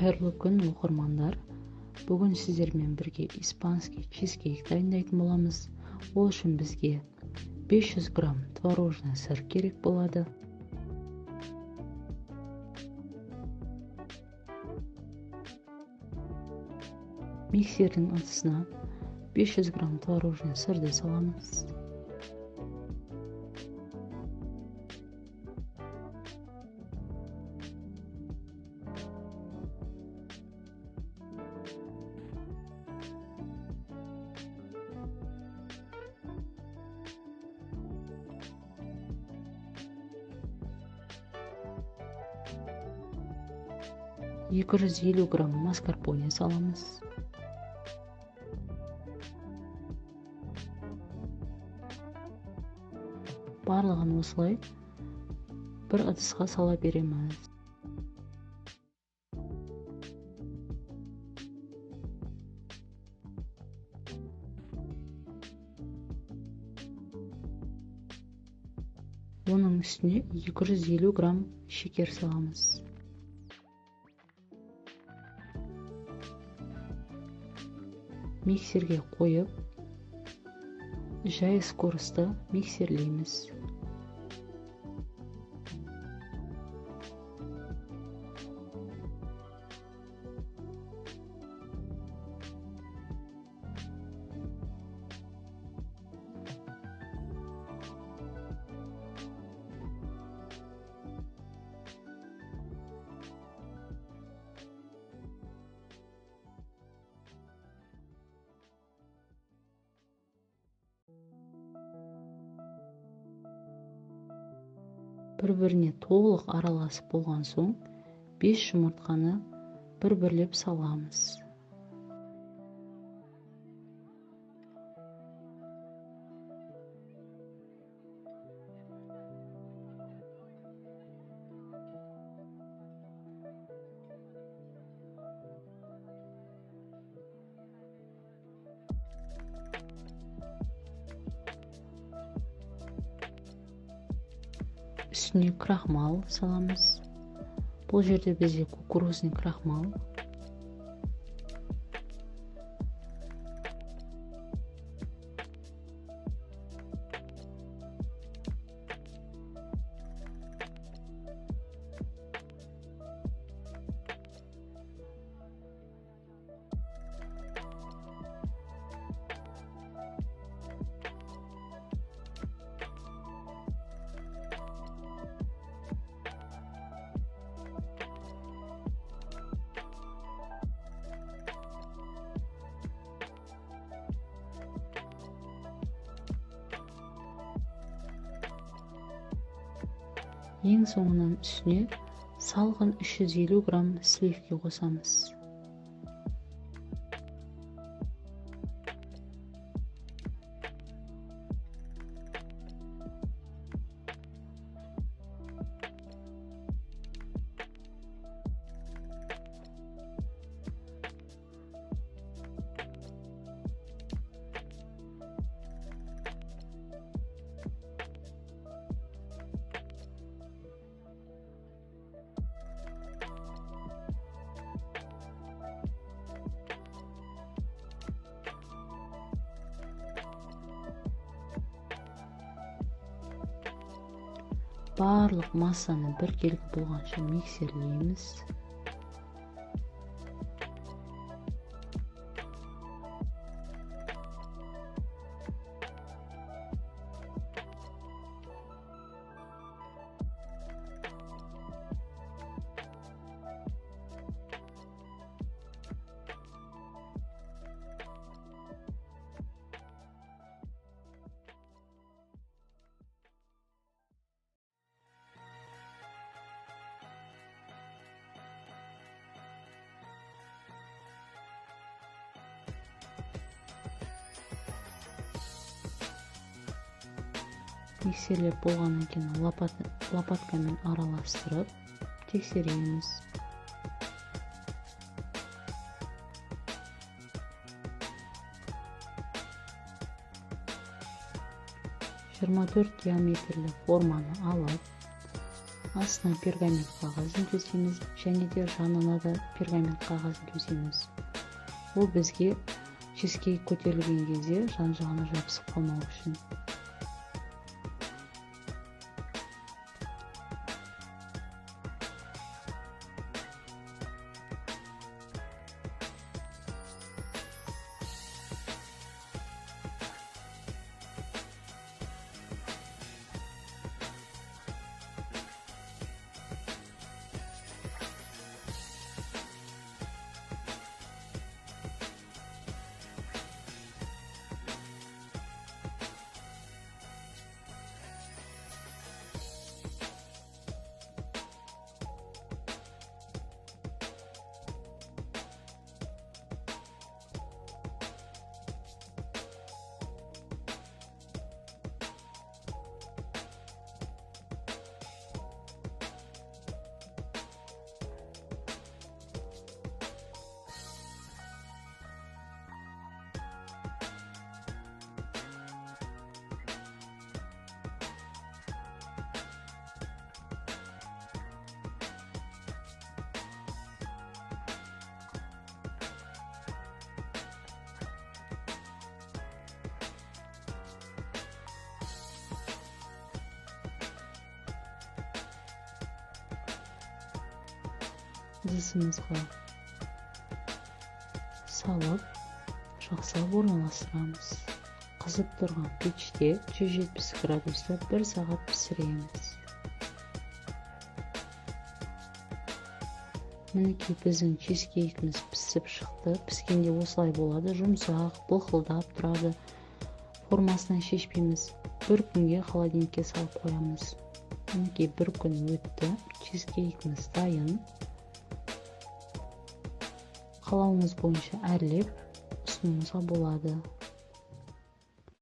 Кайырлуу күн окурмандар. Бүгүн сиздер менен бирге испанский чизкейк дайындайтын болобуз. Ол үчүн бизге 500 грамм творожный сыр керек болот. Миксердин ыдысына 500 грамм творожный сырды саламыз. Эки жүз элүү грамм маскарпоне саламыз. Барлыгын осулай бир ыдыска сала беребиз. Унун үстүнө 250 грамм шекер саламыз. Миксерге коюп, жай скоростта миксерлейбиз. Бири-бирине толук аралашып болгон соң 5 жумуртканы бирлеп салабыз. Üstüne крахмал саламыз. Бул жерде бизде кукурузный крахмал. Ең соңунан үстүнө салгын 350 грамм сливки косамыз. Барлык массаны биргелик болгончо миксерлейбиз. Миксерлеп болгондон кийин лопатка менен аралаштырып текшеребиз. Жыйырма 4 диаметрлик форманы алып, астына пергамент қағазын төсейміз және де жанына да пергамент қағазын төсейміз. Ол бізге чизкейк көтерілген кезде жан-жағына жабысып қалмау үшін. Дисімізге салып, жақсылап орналастырамыз. Қызып тұрған пеште 170 градуста 1 сағат пісіреміз. Мінекей біздің чизкейкіміз пісіп шықты. Піскенде осылай болады, жұмсақ, былқылдап тұрады. Формасынан шешпейміз. Бір күнге холодильникке салып қоямыз. Мінекей бір күн өтті, чизкейкіміз дайын. Қалауыңыз бойынша әрлеп ұсынуыңызға болады.